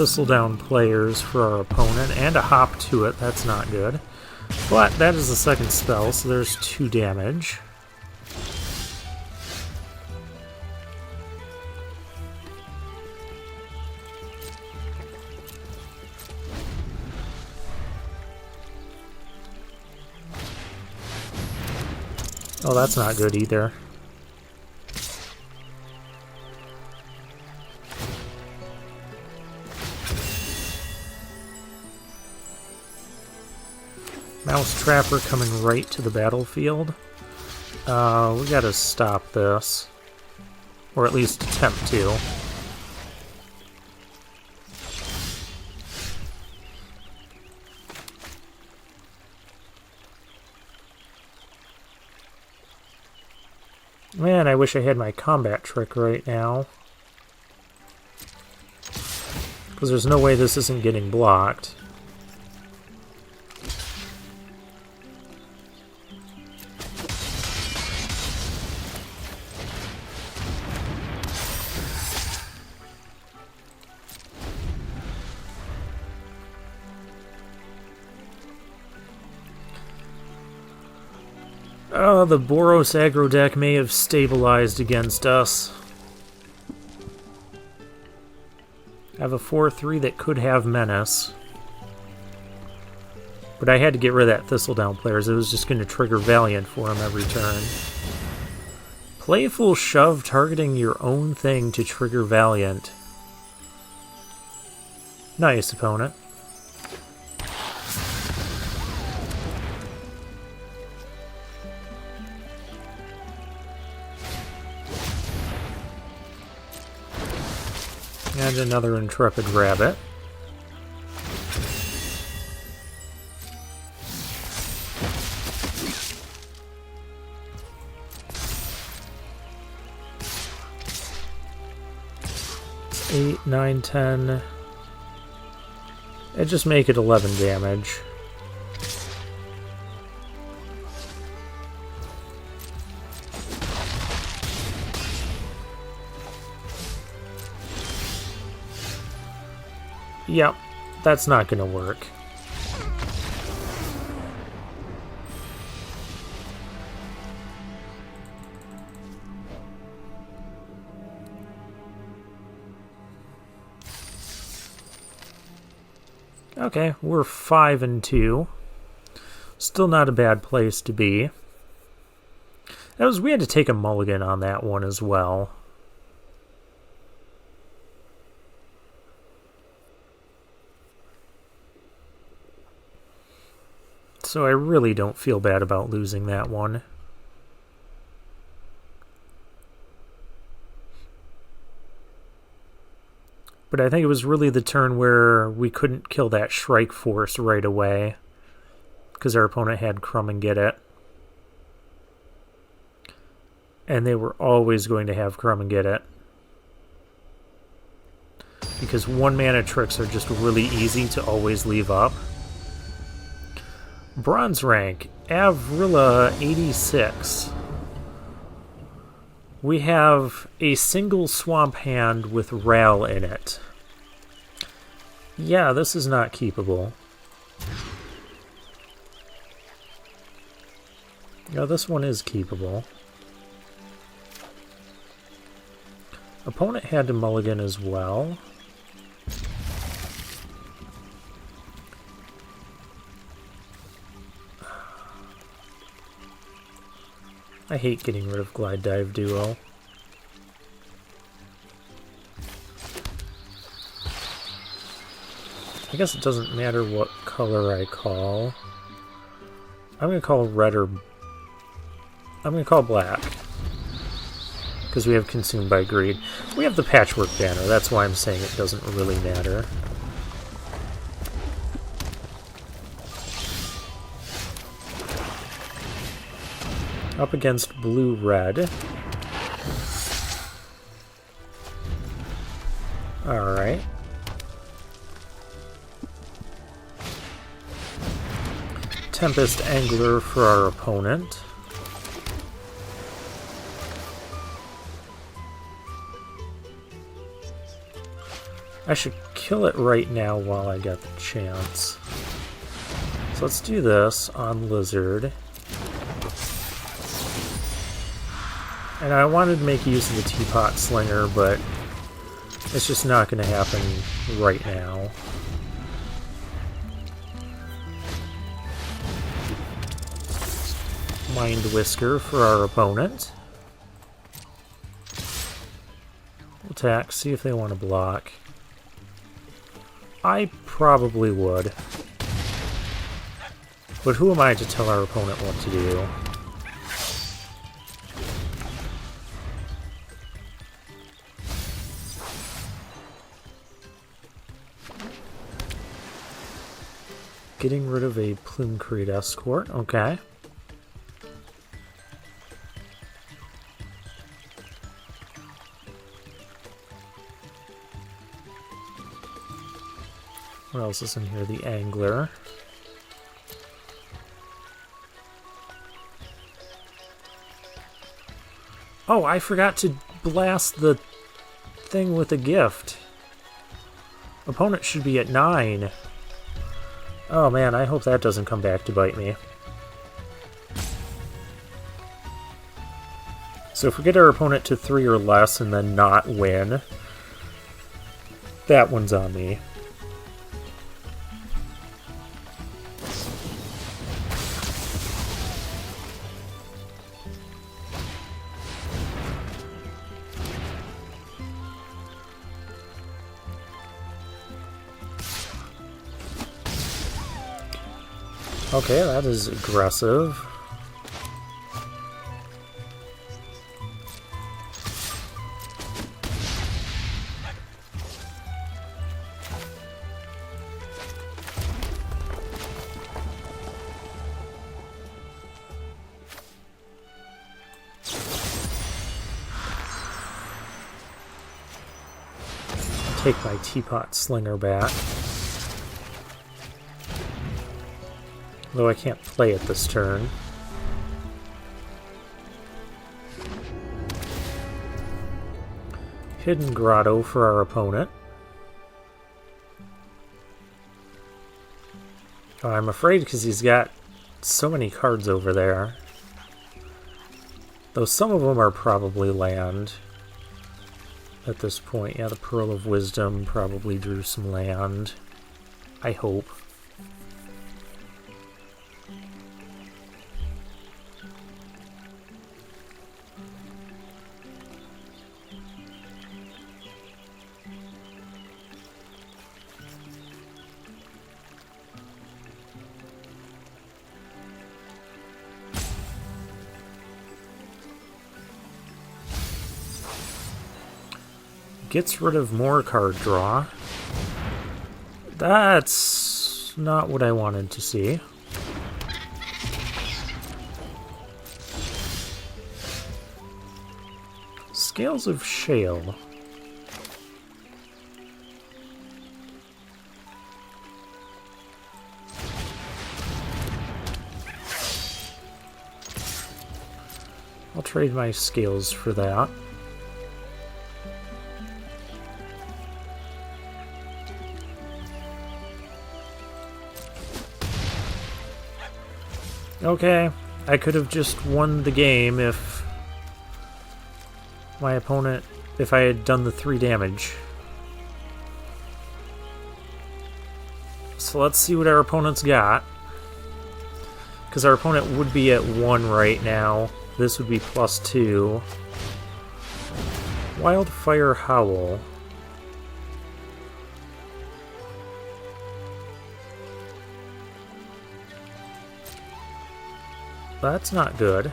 Thistledown players for our opponent, and a hop to it. That's not good. But that is the second spell, so there's 2 damage. Oh, that's not good either. Mouse Trapper coming right to the battlefield. We gotta stop this. Or at least attempt to. Man, I wish I had my combat trick right now. Because there's no way this isn't getting blocked. The Boros aggro deck may have stabilized against us. I have a 4-3 that could have Menace. But I had to get rid of that Thistledown players. It was just going to trigger Valiant for him every turn. Playful Shove targeting your own thing to trigger Valiant. Nice, opponent. And another Intrepid Rabbit. It's 8, 9, 10. And just make it 11 damage. Yep, that's not going to work. Okay, we're 5-2. Still not a bad place to be. We had to take a mulligan on that one as well. So I really don't feel bad about losing that one. But I think it was really the turn where we couldn't kill that Shrike Force right away, because our opponent had Crumb and Get It. And they were always going to have Crumb and Get It. Because 1-mana tricks are just really easy to always leave up. Bronze rank, Avrilla 86. We have a single swamp hand with Ral in it. Yeah, this is not keepable. No, this one is keepable. Opponent had to mulligan as well. I hate getting rid of Glide Dive Duo. I guess it doesn't matter what color I call. I'm going to call red or... I'm going to call black. Because we have Consumed by Greed. We have the Patchwork Banner, that's why I'm saying it doesn't really matter. Up against blue-red. Alright. Tempest Angler for our opponent. I should kill it right now while I get the chance. So let's do this on Lizard. And I wanted to make use of the Teapot Slinger, but it's just not going to happen right now. Mind Whisker for our opponent. Attack, see if they want to block. I probably would. But who am I to tell our opponent what to do? Getting rid of a Plume Creed Escort, okay. What else is in here? The Angler. Oh, I forgot to blast the thing with a gift. Opponent should be at 9. Oh man, I hope that doesn't come back to bite me. So if we get our opponent to 3 or less and then not win, that one's on me. Okay, that is aggressive. Take my Teapot Slinger back. Though I can't play it this turn. Hidden Grotto for our opponent. Oh, I'm afraid because he's got so many cards over there. Though some of them are probably land at this point. Yeah, the Pearl of Wisdom probably drew some land. I hope. Gets rid of more card draw. That's not what I wanted to see. Scales of Shale. I'll trade my scales for that. Okay, I could have just won the game if my opponent, if I had done the 3 damage. So let's see what our opponent's got. Because our opponent would be at 1 right now. This would be +2. Wildfire Howl. That's not good.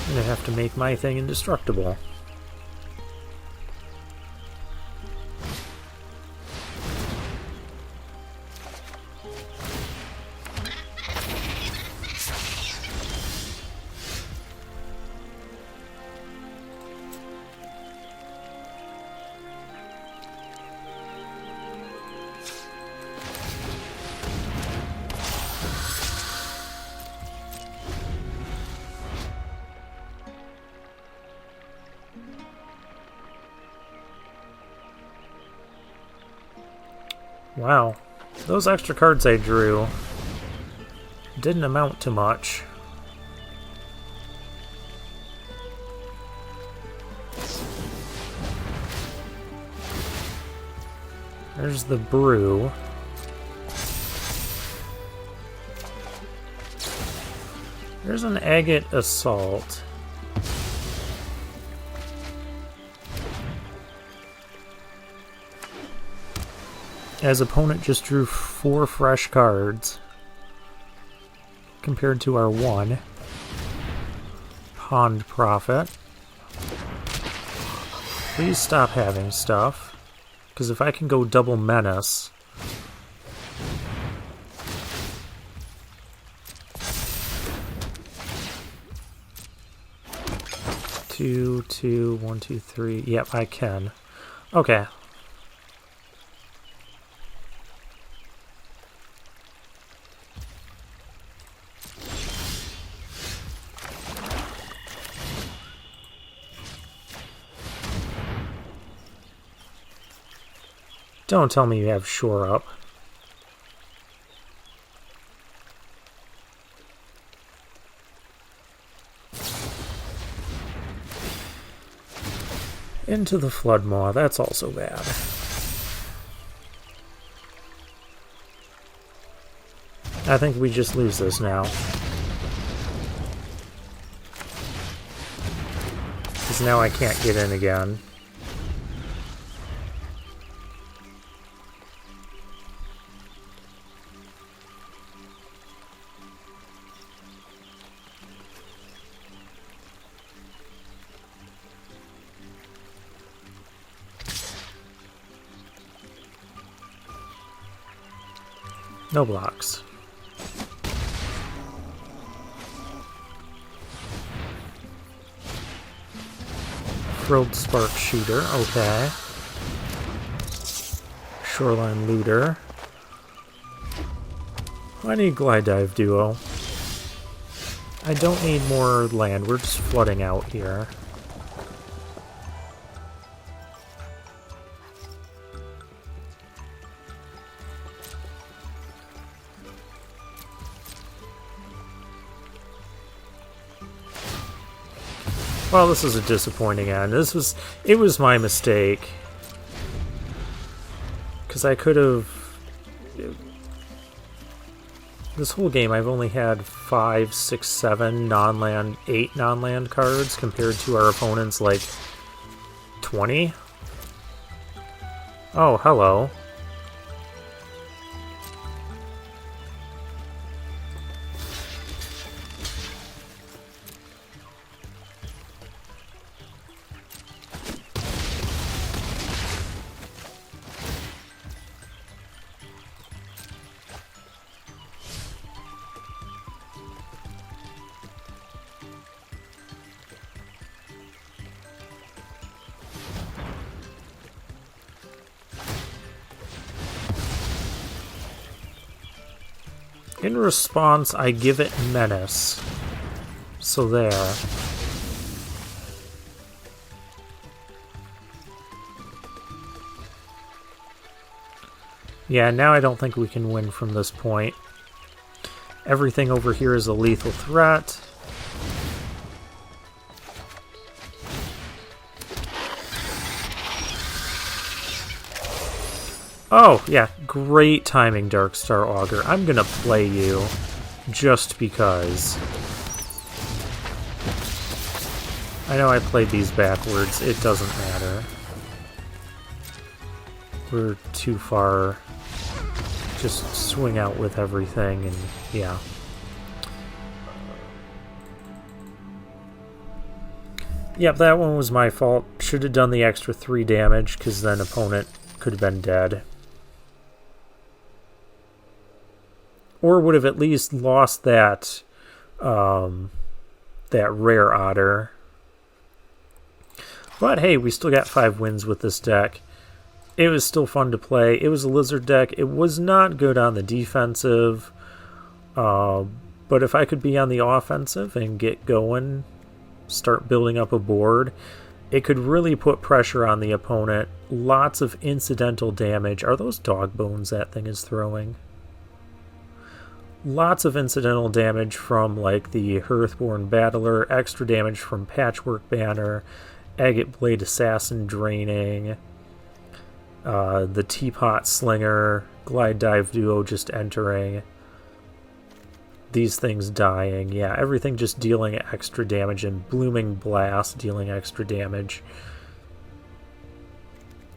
I'm gonna have to make my thing indestructible. Wow. Those extra cards I drew didn't amount to much. There's the brew. There's an agate assault. As opponent just drew 4 fresh cards compared to our 1. Pond Prophet. Please stop having stuff. Because if I can go double menace... Two, two, 1, 2, 3. Yep, I can. Okay. Don't tell me you have Shore Up. Into the Floodmaw, that's also bad. I think we just lose this now. Because now I can't get in again. No blocks. Frilled Spark Shooter, okay. Shoreline Looter. I need Glide Dive Duo. I don't need more land, we're just flooding out here. Well, this is a disappointing end. It was my mistake. Because I could have... This whole game I've only had 5, 6, 7 non-land, 8 non-land cards compared to our opponent's like 20. Oh, hello. In response, I give it Menace. So there. Yeah, now I don't think we can win from this point. Everything over here is a lethal threat. Oh, yeah, great timing, Darkstar Augur. I'm gonna play you just because. I know I played these backwards. It doesn't matter. We're too far. Just swing out with everything, and yeah. Yep, that one was my fault. Should have done the extra 3 damage, because then opponent could have been dead. Or would have at least lost that that rare otter. But hey, we still got 5 wins with this deck. It was still fun to play. It was a lizard deck. It was not good on the defensive. But if I could be on the offensive and get going, start building up a board, it could really put pressure on the opponent. Lots of incidental damage. Are those dog bones that thing is throwing? Lots of incidental damage from like the Hearthborn Battler, extra damage from Patchwork Banner, Agate Blade Assassin draining, the Teapot Slinger, Glide Dive Duo just entering, these things dying. Yeah, everything just dealing extra damage, and Blooming Blast dealing extra damage.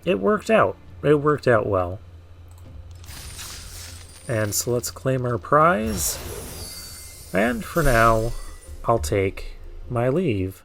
It worked out. It worked out well. And so let's claim our prize. And for now, I'll take my leave.